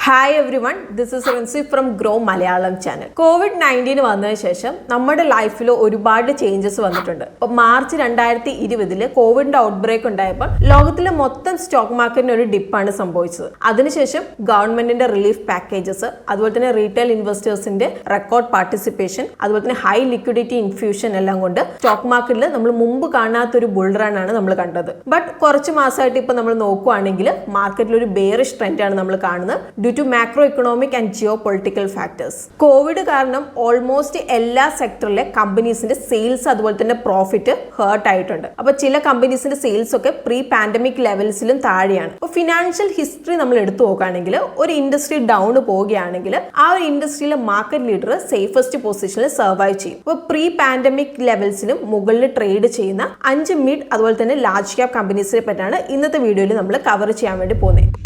Hi everyone, this is Rincy from Grow Malayalam channel. COVID-19 വന്നതിന് ശേഷം നമ്മുടെ ലൈഫിൽ ഒരുപാട് ചേഞ്ചസ് വന്നിട്ടുണ്ട്. അപ്പോൾ മാർച്ച് 2020 കോവിഡിന്റെ ഔട്ട് ബ്രേക്ക് ഉണ്ടായപ്പോൾ ലോകത്തിലെ മൊത്തം സ്റ്റോക്ക് മാർക്കറ്റിന് ഒരു ഡിപ്പാണ് സംഭവിച്ചത്. അതിനുശേഷം ഗവൺമെന്റിന്റെ റിലീഫ് പാക്കേജസ്, അതുപോലെ തന്നെ റീറ്റെയിൽ ഇൻവെസ്റ്റേഴ്സിന്റെ റെക്കോർഡ് പാർട്ടിസിപ്പേഷൻ, അതുപോലെ തന്നെ ഹൈ ലിക്വിഡിറ്റി ഇൻഫ്യൂഷൻ എല്ലാം കൊണ്ട് സ്റ്റോക്ക് മാർക്കറ്റിൽ നമ്മൾ മുമ്പ് കാണാത്തൊരു ബുൾ റൺ ആണ് നമ്മൾ കണ്ടത്. ബട്ട് കുറച്ച് മാസമായിട്ട് ഇപ്പൊ നമ്മൾ നോക്കുകയാണെങ്കിൽ മാർക്കറ്റിൽ ഒരു ബെയറിഷ് ട്രെൻഡാണ് നമ്മൾ കാണുന്നത് due to macro economic and geo political factors. COVID കാരണം ഓൾമോസ്റ്റ് എല്ലാ സെക്ടറിലെ കമ്പനീസിന്റെ സെയിൽസ് അതുപോലെ തന്നെ പ്രോഫിറ്റ് ഹേർട്ട് ആയിട്ടുണ്ട്. അപ്പൊ ചില കമ്പനീസിന്റെ സെയിൽസ് ഒക്കെ പ്രീ പാൻഡമിക് ലെവൽസിലും താഴെയാണ്. അപ്പൊ ഫിനാൻഷ്യൽ ഹിസ്റ്ററി നമ്മൾ എടുത്തു നോക്കുകയാണെങ്കിൽ ഒരു ഇൻഡസ്ട്രി ഡൗൺ പോവുകയാണെങ്കിൽ ആ ഒരു ഇൻഡസ്ട്രിയിലെ മാർക്കറ്റ് ലീഡർ സേഫസ്റ്റ് പൊസിഷനിൽ സർവൈവ് ചെയ്യും. അപ്പോൾ പ്രീ പാൻഡമിക് ലെവൽസിനും മുകളിൽ ട്രേഡ് ചെയ്യുന്ന 5 മിഡ് അതുപോലെ തന്നെ ലാർജ് ക്യാപ് കമ്പനീസിനെ പറ്റിയാണ് ഇന്നത്തെ വീഡിയോയിൽ നമ്മൾ കവർ ചെയ്യാൻ വേണ്ടി പോകുന്നത്.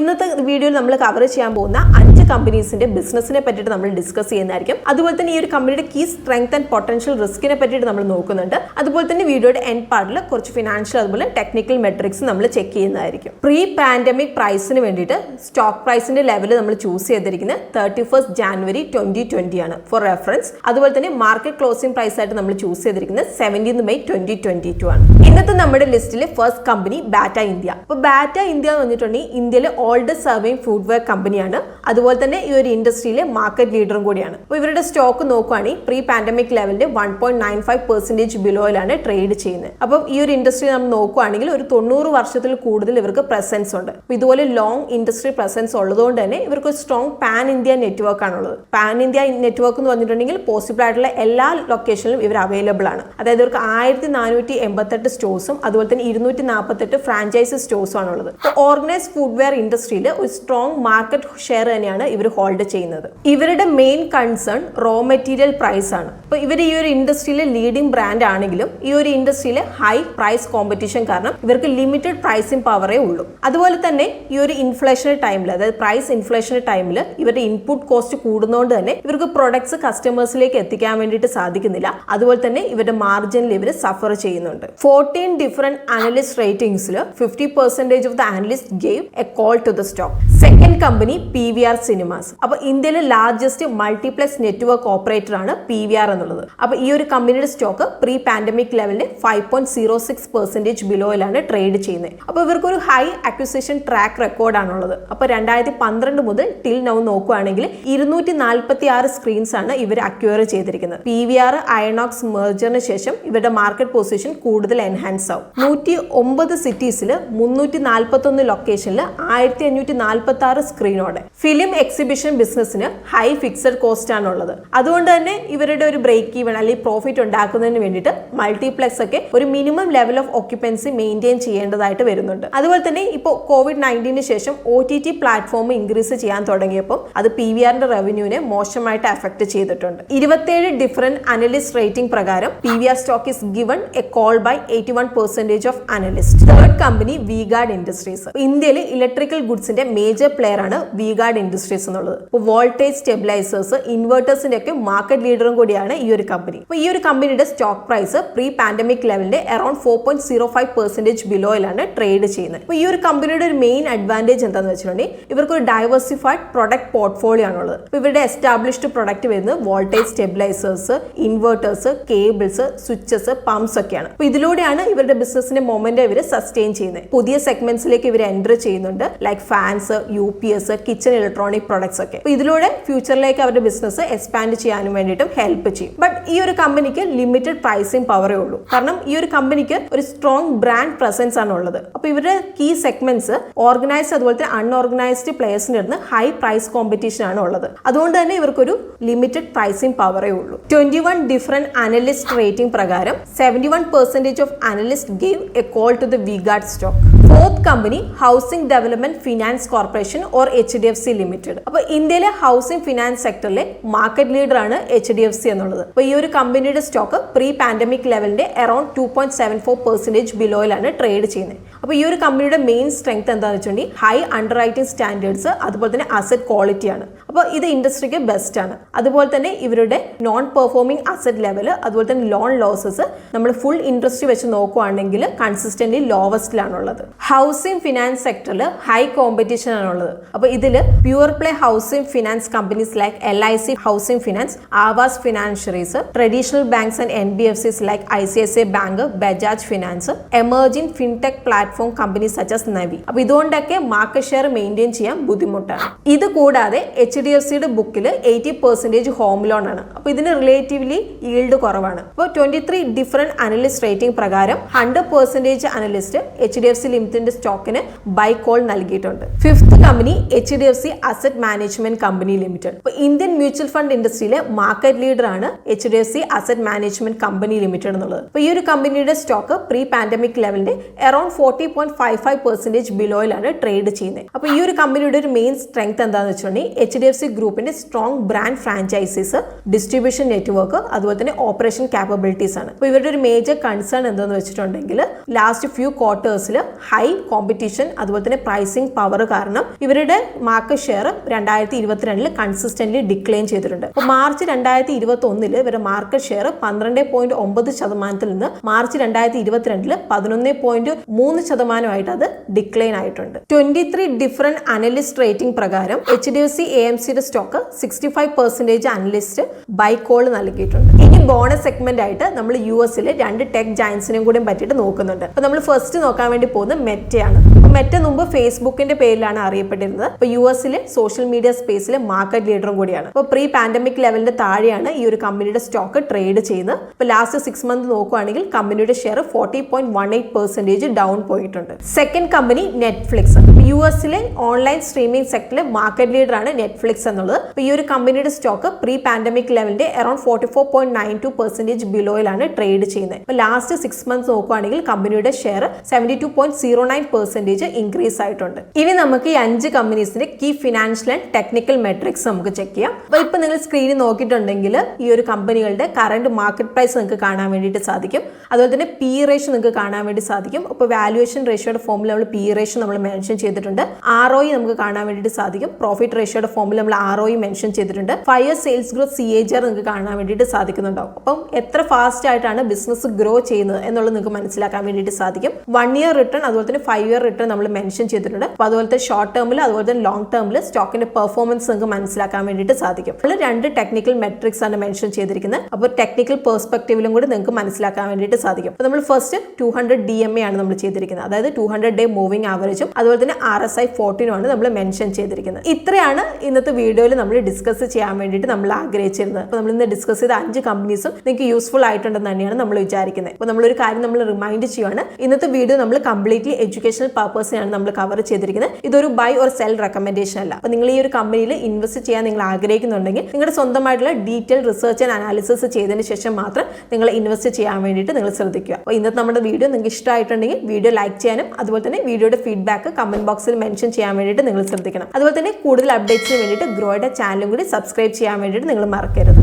ഇന്നത്തെ വീഡിയോയിൽ നമ്മൾ കവർ ചെയ്യാൻ പോകുന്ന 5 കമ്പനീസിന്റെ ബിസിനസിനെ പറ്റിയിട്ട് നമ്മൾ ഡിസ്കസ് ചെയ്യുന്നതായിരിക്കും. അതുപോലെ തന്നെ ഈ ഒരു കമ്പനിയുടെ കീ സ്ട്രെങ്ത് ആൻഡ് പൊട്ടൻഷ്യൽ റിസ്കിനെ പറ്റിയിട്ട് നമ്മൾ നോക്കുന്നുണ്ട്. അതുപോലെ തന്നെ വീഡിയോയുടെ എൻഡ് പാർട്ടിൽ കുറച്ച് ഫിനാൻഷ്യൽ അതുപോലെ ടെക്നിക്കൽ മെട്രിക്സ് നമ്മൾ ചെക്ക് ചെയ്യുന്നതായിരിക്കും. പ്രീ പാൻഡമിക് പ്രൈസിന് വേണ്ടിയിട്ട് സ്റ്റോക്ക് പ്രൈസിന്റെ ലെവൽ നമ്മൾ ചൂസ് ചെയ്തിരിക്കുന്നത് 31 ജാനുവരി 2020 ആണ് ഫോർ റെഫറൻസ്. അതുപോലെ തന്നെ മാർക്കറ്റ് ക്ലോസിംഗ് പ്രൈസ് ആയിട്ട് നമ്മൾ ചൂസ് ചെയ്തിരിക്കുന്നത് 17 മെയ് 2022 ആണ്. ഇന്നത്തെ നമ്മുടെ ലിസ്റ്റിലെ ഫസ്റ്റ് കമ്പനി ബാറ്റ ഇന്ത്യ. അപ്പോൾ ബാറ്റ ഇന്ത്യ എന്ന് പറഞ്ഞിട്ടുണ്ടെങ്കിൽ ഇന്ത്യയിലെ ഓൾഡസ്റ്റ് സർവിംഗ് ഫുഡ്വെയർ കമ്പനിയാണ്. അതുപോലെ തന്നെ ഈ ഒരു ഇൻഡസ്ട്രിയിലെ മാർക്കറ്റ് ലീഡറും കൂടിയാണ്. അപ്പോൾ ഇവരുടെ സ്റ്റോക്ക് നോക്കുകയാണെങ്കിൽ പ്രീ പാൻഡമിക് ലെവലിന്റെ 1.95% ബിലോയിലാണ് ട്രേഡ് ചെയ്യുന്നത്. അപ്പം ഈ ഒരു ഇൻഡസ്ട്രി നമ്മൾ നോക്കുകയാണെങ്കിൽ ഒരു 90 വർഷത്തിൽ കൂടുതൽ ഇവർക്ക് പ്രസൻസ് ഉണ്ട്. അപ്പോൾ ഇതുപോലെ ലോങ് ഇൻഡസ്ട്രി പ്രസൻസ് ഉള്ളതുകൊണ്ട് തന്നെ ഇവർക്ക് സ്ട്രോങ് പാൻ ഇന്ത്യ നെറ്റ്വർക്ക് ആണുള്ളത്. പാൻ ഇന്ത്യ നെറ്റ്വർക്ക് എന്ന് പറഞ്ഞിട്ടുണ്ടെങ്കിൽ പോസിബിൾ ആയിട്ടുള്ള എല്ലാ ലൊക്കേഷനിലും ഇവർ അവൈലബിൾ ആണ്. അതായത് ഇവർക്ക് 1488 സ്റ്റോഴ്സും അതുപോലെ തന്നെ 248 ഫ്രാഞ്ചൈസി സ്റ്റോഴ്സും ആണുള്ളത്. അപ്പോൾ ഓർഗനൈസ്ഡ് ഫുഡ്വെയർ ഇൻഡസ്ട്രിയിൽ ഒരു സ്ട്രോങ് മാർക്കറ്റ് ഷെയർ തന്നെയാണ് ഇവർ ഹോൾഡ് ചെയ്യുന്നത്. ഇവരുടെ main concern raw material price ആണ്. അപ്പോൾ ഇവർ ഈ ഒരു ഇൻഡസ്ട്രിയിലെ ലീഡിംഗ് ബ്രാൻഡ് ആണെങ്കിലും ഈ ഒരു ഇൻഡസ്ട്രിയിലെ ഹൈ പ്രൈസ് കോമ്പറ്റീഷൻ കാരണം ഇവർക്ക് ലിമിറ്റഡ് പ്രൈസിംഗ് പവറേ ഉള്ളൂ. അതുപോലെ തന്നെ ഈ ഒരു ഇൻഫ്ലേഷണറി ടൈമിൽ, അതായത് പ്രൈസ് ഇൻഫ്ലേഷണറി ടൈമിൽ ഇവരുടെ ഇൻപുട്ട് കോസ്റ്റ് കൂടുന്നതുകൊണ്ട് തന്നെ ഇവർക്ക് പ്രൊഡക്ട്സ് കസ്റ്റമേഴ്സിലേക്ക് എത്തിക്കാൻ വേണ്ടിയിട്ട് സാധിക്കുന്നില്ല. അതുപോലെ തന്നെ ഇവരുടെ മാർജിനിൽ ഇവർ സഫർ ചെയ്യുന്നുണ്ട്. 14 ഡിഫറെന്റ് അനലിസ്റ്റ് റേറ്റിംഗ്സിൽ 50% of the analyst gave a call to the stock. Second company PVR cinemas. അപ്പൊ ഇന്ത്യയിലെ ലാർജസ്റ്റ് മൾട്ടിപ്ലക്സ് നെറ്റ്വർക്ക് ഓപ്പറേറ്റർ ആണ് PVR എന്നുള്ളത്. അപ്പൊ ഈ ഒരു കമ്പനിയുടെ സ്റ്റോക്ക് പ്രീ പാൻഡമിക് ലെവലിൽ 5.06% ബിലോയിലാണ് ട്രേഡ് ചെയ്യുന്നത്. അപ്പൊ ഇവർക്ക് ഒരു ഹൈ അക്വിസിഷൻ ട്രാക്ക് റെക്കോർഡ് ആണുള്ളത്. അപ്പൊ 2012 മുതൽ ടിൽ നൗ നോക്കുകയാണെങ്കിൽ 246 സ്ക്രീൻസ് ആണ് ഇവർ അക്വയർ ചെയ്തിരിക്കുന്നത്. PVR അയണോക്സ് മെർജറിന് ശേഷം ഇവരുടെ മാർക്കറ്റ് പൊസിഷൻ കൂടുതൽ എൻഹാൻസ് ആവും. 109 സിറ്റീസിൽ 341 ലൊക്കേഷനിൽ 1546 സ്ക്രീനോടെ. ഫിലിം എക്സിബിഷൻ ബിസിനസ്സിന് ഹൈ ഫിക്സഡ് കോസ്റ്റ് ആണുള്ളത്. അതുകൊണ്ട് തന്നെ ഇവരുടെ ഒരു ബ്രേക്ക് ഈവൻ അല്ലെങ്കിൽ പ്രോഫിറ്റ് ഉണ്ടാക്കുന്നതിന് വേണ്ടിയിട്ട് മൾട്ടിപ്ലെക്സ് ഒക്കെ ഒരു minimum level of occupancy maintain ചെയ്യേണ്ടതായിട്ട് വരുന്നുണ്ട്. അതുപോലെ തന്നെ ഇപ്പോൾ COVID-19 ശേഷം OTT പ്ലാറ്റ്ഫോം ഇൻക്രീസ് ചെയ്യാൻ തുടങ്ങിയപ്പോൾ അത് PVRന്റെ റവന്യൂവിനെ മോശമായിട്ട് അഫക്ട് ചെയ്തിട്ടുണ്ട്. 27 ഡിഫറെന്റ് അനലിസ്റ്റ് റേറ്റിംഗ് പ്രകാരം PVR stock is given a call buy 81% of analyst. Third company V-Guard industries. ഇന്ത്യയിൽ ഇലക്ട്രിക്കൽ ഗുഡ്സിന്റെ മേജർ പ്ലെയർ ആണ് V-Guard ഇൻഡസ്ട്രീസ് എന്നുള്ളത്. ഇപ്പോൾ വോൾട്ടേജ് സ്റ്റെബിലൈസേഴ്സ്, ഇൻവെർട്ടേഴ്സിന്റെ ഒക്കെ മാർക്കറ്റ് ലീഡറും കൂടിയാണ് ഈ ഒരു കമ്പനി. അപ്പോൾ ഈ ഒരു കമ്പനിയുടെ സ്റ്റോക്ക് പ്രൈസ് പ്രീ പാൻഡമിക് ലെവലിന്റെ അറൌണ്ട് 4.05% ബിലോയിലാണ് ട്രേഡ് ചെയ്യുന്നത്. അപ്പോൾ ഈ ഒരു കമ്പനിയുടെ ഒരു മെയിൻ അഡ്വാൻറ്റേജ് എന്താണെന്ന് വെച്ചിട്ടുണ്ടെങ്കിൽ ഇവർക്ക് ഒരു ഡൈവേഴ്സിഫൈഡ് പ്രൊഡക്റ്റ് പോർട്ട്ഫോളിയോ ആണുള്ളത്. അപ്പോൾ ഇവരുടെ എസ്റ്റാബ്ലിഷ്ഡ് പ്രൊഡക്റ്റ് വരുന്നത് voltage stabilisers, inverters, cables, switches, pumps ഒക്കെയാണ്. അപ്പോൾ ഇതിലൂടെയാണ് ഇവരുടെ ബിസിനസിന്റെ മൊമെന്റ് ഇവർ സസ്റ്റെയിൻ ചെയ്യുന്നത്. പുതിയ സെഗ്മെന്റ്സിലേക്ക് ഇവർ എൻറ്റർ ചെയ്യുന്നുണ്ട്, like fans, UPS, kitchen electronic products ഒക്കെ. അപ്പോൾ ഇതിലൂടെ ഫ്യൂച്ചറിലേക്ക് അവരുടെ ബിസിനസ് എക്സ്പാൻഡ് ചെയ്യാനും വേണ്ടിയിട്ടും ഹെൽപ്പ് ചെയ്യും. ബട്ട് ഈ ഒരു കമ്പനിക്ക് ലിമിറ്റഡ് പ്രൈസിംഗ് പവറേ ഉള്ളൂ. കാരണം ഈ ഒരു കമ്പനിക്ക് ഒരു സ്ട്രോങ് ബ്രാൻഡ് പ്രസൻസ് ആണ് ഉള്ളത്. അപ്പോൾ ഇവരുടെ കീ സെഗ്മെന്റ്സ് ഓർഗനൈസ്ഡ് അതുപോലെ തന്നെ അൺഓർഗനൈസ്ഡ് പ്ലേയേഴ്സിന്റെ അടുത്ത് ഹൈ പ്രൈസ് കോമ്പറ്റീഷൻ ആണ് ഉള്ളത്. അതുകൊണ്ട് തന്നെ ഇവർക്കൊരു ലിമിറ്റഡ് പ്രൈസിംഗ് പവറേ ഉള്ളൂ. 21 ഡിഫറെന്റ് അനലിസ്റ്റ് റേറ്റിംഗ് പ്രകാരം 71% of analyst gave a call to the V-Guard stock. Fourth company housing development finance corporation or HDFC limited. അപ്പോൾ ഇന്ത്യയിലെ ഹൗസിംഗ് ഫിനാൻസ് സെക്ടറിലെ മാർക്കറ്റ് ലീഡർ ആണ് HDFC എന്നുള്ളത്. അപ്പോൾ ഈ ഒരു കമ്പനിയുടെ സ്റ്റോക്ക് പ്രീ പാൻഡമിക് ലെവലിന്റെ അറൌണ്ട് 2.74% ബിലോയിലാണ് ട്രേഡ് ചെയ്യുന്നത്. അപ്പോൾ ഈ ഒരു കമ്പനിയുടെ മെയിൻ സ്ട്രെങ്ത് എന്താണെന്ന് വെച്ചിട്ടുണ്ടെങ്കിൽ ഹൈ അണ്ടർ റൈറ്റിംഗ് സ്റ്റാൻഡേർഡ്സ്, അതുപോലെ തന്നെ അസറ്റ് ക്വാളിറ്റിയാണ്. അപ്പോൾ ഇത് ഇൻഡസ്ട്രിക്ക് ബെസ്റ്റ് ആണ്. അതുപോലെ തന്നെ ഇവരുടെ നോൺ പെർഫോമിംഗ് അസറ്റ് ലെവൽ, അതുപോലെ തന്നെ ലോൺ ലോസസ് നമ്മൾ ഫുൾ ഇൻഡസ്ട്രി വെച്ച് നോക്കുകയാണെങ്കിൽ കൺസിസ്റ്റന്റ്ലി ലോവസ്റ്റിലാണുള്ളത്. ഹൗസിംഗ് ഫിനാൻസ് സെക്ടറിൽ ഹൈ കോമ്പറ്റീഷൻ ആണുള്ളത്. അപ്പോൾ ഇതിൽ pure play housing finance companies like LIC housing finance, Aavas financiers, traditional banks and NBFCs like ICICI bank, Bajaj finance, emerging fintech platform companies such as Navi. അപ്പോൾ ഇതുകൊണ്ടൊക്കെ market share maintain ചെയ്യാൻ ബുദ്ധിമുട്ടാണ്. ഇത് കൂടാതെ HDFCയുടെ ബുക്കിൽ 80% ഹോം ലോൺ ആണ്. അപ്പോൾ ഇതിന് റിലേറ്റീവ്ലി ഈൽഡ് കുറവാണ്. അപ്പോൾ 23 ഡിഫറെന്റ് അനലിസ്റ്റ് റേറ്റിംഗ് പ്രകാരം 100% അനലിസ്റ്റ് HDFC ലിമിറ്റഡിന്റെ സ്റ്റോക്കിന് ബൈ കോൾ നൽകിയിട്ടുണ്ട്. Fifth company HDFC asset management company limited. അപ്പോൾ ഇന്ത്യൻ മ്യൂച്വൽ ഫണ്ട് ഇൻഡസ്ട്രിയിലെ മാർക്കറ്റ് ലീഡർ ആണ് HDFC asset management company limited എന്നുള്ളത്. അപ്പോൾ ഈ ഒരു കമ്പനിയുടെ സ്റ്റോക്ക് പ്രീ പാൻഡമിക് ലെവലിന്റെ അറൌണ്ട് 40.55% ബിലോയിലാണ് ട്രേഡ് ചെയ്യുന്നത്. അപ്പോൾ ഈ ഒരു കമ്പനിയുടെ ഒരു മെയിൻ സ്ട്രെങ്ത് എന്താണെന്ന് വെച്ചിട്ടുണ്ടെങ്കിൽ HDFC ഗ്രൂപ്പിന്റെ strong brand franchisees, distribution network, അതുപോലെ തന്നെ ഓപ്പറേഷൻ കാപ്പബിലിറ്റീസ് ആണ്. അപ്പോൾ ഇവരുടെ ഒരു മേജർ കൺസേൺ എന്താണെന്ന് വെച്ചിട്ടുണ്ടെങ്കിൽ ലാസ്റ്റ് ഫ്യൂ ക്വാർട്ടേഴ്സിൽ ഹൈ കോമ്പറ്റീഷൻ, അതുപോലെ തന്നെ പ്രൈസിംഗ് പവർ കാരണം ഇവരുടെ മാർക്കറ്റ് ഷെയർ 2022 കൺസിസ്റ്റന്റ്ലി ഡിക്ലൈൻ ചെയ്തിട്ടുണ്ട്. അപ്പോൾ മാർച്ച് 2021 ഇവരുടെ മാർക്കറ്റ് ഷെയർ 12.9% നിന്ന് മാർച്ച് 2022 11.3% അത് ഡിക്ലൈൻ ആയിട്ടുണ്ട്. 23 ഡിഫറെന്റ് അനലിസ്റ്റ് റേറ്റിംഗ് പ്രകാരം HDFC AMCയുടെ സ്റ്റോക്ക് 65% അനലിസ്റ്റ് ബൈ കോൾ നൽകിയിട്ടുണ്ട്. ഇനി ബോണസ് സെഗ്മെന്റ് ആയിട്ട് നമ്മൾ US-ലെ 2 ടെക് ജയൻസിനെയും കൂടി പറ്റിയിട്ട് നോക്കുന്നുണ്ട്. അപ്പോൾ നമ്മൾ ഫസ്റ്റ് നോക്കാൻ വേണ്ടി പോകുന്നത് മെറ്റയാണ്. മെറ്റ മുമ്പ് ഫേസ്ബുക്കിന്റെ പേരിലാണ് അറിയപ്പെട്ടിരുന്നത്. അപ്പോൾ US-ലെ സോഷ്യൽ മീഡിയ സ്പേസിലെ മാർക്കറ്റ് ലീഡറും കൂടിയാണ്. അപ്പോൾ പ്രീ പാൻഡമിക് ലെവലിന്റെ താഴെയാണ് ഈ ഒരു കമ്പനിയുടെ സ്റ്റോക്ക് ട്രേഡ് ചെയ്യുന്നത്. അപ്പോൾ ലാസ്റ്റ് 6 മന്ത് നോക്കുകയാണെങ്കിൽ കമ്പനിയുടെ ഷെയർ 40.18% ഡൗൺ പോയിട്ടുണ്ട്. Second company Netflix. US-ലെ ഓൺലൈൻ സ്ട്രീമിംഗ് സെക്ടറിലെ മാർക്കറ്റ് ലീഡർ ആണ് നെറ്റ്ഫ്ലിക്സ് എന്നുള്ളത്. അപ്പോൾ ഈ ഒരു കമ്പനിയുടെ സ്റ്റോക്ക് പ്രീ പാൻഡമിക് ലെവലിന്റെ അറൌണ്ട് 44.92% ബിലോയിലാണ് ട്രേഡ് ചെയ്യുന്നത്. അപ്പോൾ ലാസ്റ്റ് 6 മന്ത്സ് നോക്കുകയാണെങ്കിൽ കമ്പനിയുടെ ഷെയർ 72.09% ഇൻക്രീസ് ആയിട്ടുണ്ട്. ഇനി നമുക്ക് ഈ 5 കമ്പനീസിന്റെ key financial and technical metrics നമുക്ക് ചെക്ക് ചെയ്യാം. അപ്പോൾ ഇപ്പോൾ നിങ്ങൾ സ്ക്രീനിൽ നോക്കിയിട്ടുണ്ടെങ്കിൽ ഈ ഒരു കമ്പനികളുടെ കറന്റ് മാർക്കറ്റ് പ്രൈസ് നിങ്ങൾക്ക് കാണാൻ വേണ്ടിയിട്ട് സാധിക്കും. അതുപോലെ തന്നെ PE റേഷ്യോ നിങ്ങൾക്ക് കാണാൻ വേണ്ടി സാധിക്കും. അപ്പോൾ വാല്യുവേഷൻ റേഷ്യോയുടെ ഫോമിൽ നമ്മൾ PE റേഷ്യോ നമ്മൾ മെൻഷൻ ചെയ്തിട്ടുണ്ട്. ROE നമുക്ക് കാണാൻ വേണ്ടിയിട്ട് സാധിക്കും. പ്രോഫിറ്റ് റേഷ്യോയുടെ ഫോമിൽ നമ്മൾ ROE മെൻഷൻ ചെയ്തിട്ടുണ്ട്. 5 ഇയർ സെയിൽസ് ഗ്രോത്ത് CAGR നിങ്ങൾക്ക് കാണാൻ വേണ്ടിയിട്ട് സാധിക്കുന്നുണ്ടാവും. അപ്പം എത്ര ഫാസ്റ്റ് ആയിട്ടാണ് ബിസിനസ് ഗ്രോ ചെയ്യുന്നത് എന്നുള്ളത് നിങ്ങൾക്ക് മനസ്സിലാക്കാൻ വേണ്ടിയിട്ട് സാധിക്കും. 1 ഇയർ റിട്ടേൺ, അതുപോലെ തന്നെ 5 ഇയർ റിട്ടേൺ നമ്മൾ മെൻഷൻ ചെയ്തിട്ടുണ്ട്. അപ്പോൾ അതുപോലത്തെ ഷോർട്ട് ടേമിൽ, അതുപോലെ തന്നെ ലോങ് ടേമിൽ സ്റ്റോക്കിന്റെ പെർഫോമൻസ് നിങ്ങൾക്ക് മനസ്സിലാക്കാൻ വേണ്ടിയിട്ട് സാധിക്കും. നമ്മൾ 2 ടെക്നിക്കൽ മെട്രിക്സ് ആണ് മെൻഷൻ ചെയ്തിരിക്കുന്നത്. അപ്പോൾ ടെക്നിക്കൽ പെർസ്പെക്റ്റീവിലും കൂടി നിങ്ങൾക്ക് മനസ്സിലാക്കാൻ വേണ്ടിയിട്ട് സാധിക്കും. അപ്പോൾ നമ്മൾ ഫസ്റ്റ് 200 DMA ആണ് നമ്മൾ ചെയ്തിരിക്കുന്നത്. അതായത് 200 ഡേ മൂവിംഗ് ആവറേജും അതുപോലെ തന്നെ RSI 14 ആണ് നമ്മൾ മെൻഷൻ ചെയ്തിരിക്കുന്നത്. ഇത്രയാണ് ഇന്നത്തെ വീഡിയോയിൽ നമ്മൾ ഡിസ്കസ് ചെയ്യാൻ വേണ്ടിയിട്ട് നമ്മൾ ആഗ്രഹിച്ചിരുന്നത്. അപ്പോൾ നമ്മൾ ഇന്ന് ഡിസ്കസ് ചെയ്ത 5 കമ്പനീസും നിങ്ങൾക്ക് യൂസ്ഫുൾ ആയിട്ടുണ്ടെന്ന് തന്നെയാണ് നമ്മൾ വിചാരിക്കുന്നത്. അപ്പോൾ നമ്മളൊരു കാര്യം നമ്മൾ റിമൈൻഡ് ചെയ്യുകയാണ്, ഇന്നത്തെ വീഡിയോ നമ്മൾ കംപ്ലീറ്റ്ലി എഡ്യൂക്കേഷണൽ പർപ്പസിനാണ് നമ്മൾ കവർ ചെയ്തിരിക്കുന്നത്. ഇതൊരു ബൈ ഓർ സെൽ റെക്കമെൻഡേഷൻ അല്ല. അപ്പോൾ നിങ്ങൾ ഈ ഒരു കമ്പനിയിൽ ഇൻവെസ്റ്റ് ചെയ്യാൻ നിങ്ങൾ ആഗ്രഹിക്കുന്നുണ്ടെങ്കിൽ നിങ്ങളുടെ സ്വന്തമായിട്ടുള്ള ഡീറ്റെയിൽ റിസർച്ച് ആൻഡ് അനാലിസിസ് ചെയ്തതിന് ശേഷം മാത്രം നിങ്ങൾ ഇൻവെസ്റ്റ് ചെയ്യാൻ വേണ്ടിയിട്ട് നിങ്ങൾ ശ്രദ്ധിക്കുക. അപ്പോൾ ഇന്നത്തെ നമ്മുടെ വീഡിയോ നിങ്ങൾക്ക് ഇഷ്ടമായിട്ടുണ്ടെങ്കിൽ വീഡിയോ ലൈക്ക് ചെയ്യാനും അതുപോലെ തന്നെ വീഡിയോയുടെ ഫീഡ്ബാക്ക് കമന്റ് ബോക്സിൽ മെൻഷൻ ചെയ്യാൻ വേണ്ടിയിട്ട് നിങ്ങൾ ശ്രദ്ധിക്കണം. അതുപോലെ തന്നെ കൂടുതൽ അപ്ഡേറ്റ്സിന് വേണ്ടിയിട്ട് ഗ്രോയുടെ ചാനലും കൂടി സബ്സ്ക്രൈബ് ചെയ്യാൻ വേണ്ടിയിട്ട് നിങ്ങൾ മറക്കരുത്.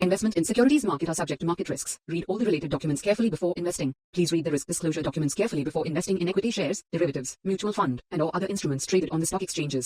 Investment in securities market are subject to market risks. Read all the related documents carefully before investing. Please read the risk disclosure documents carefully before investing in equity shares, derivatives, mutual fund, and or other instruments traded on the stock exchanges.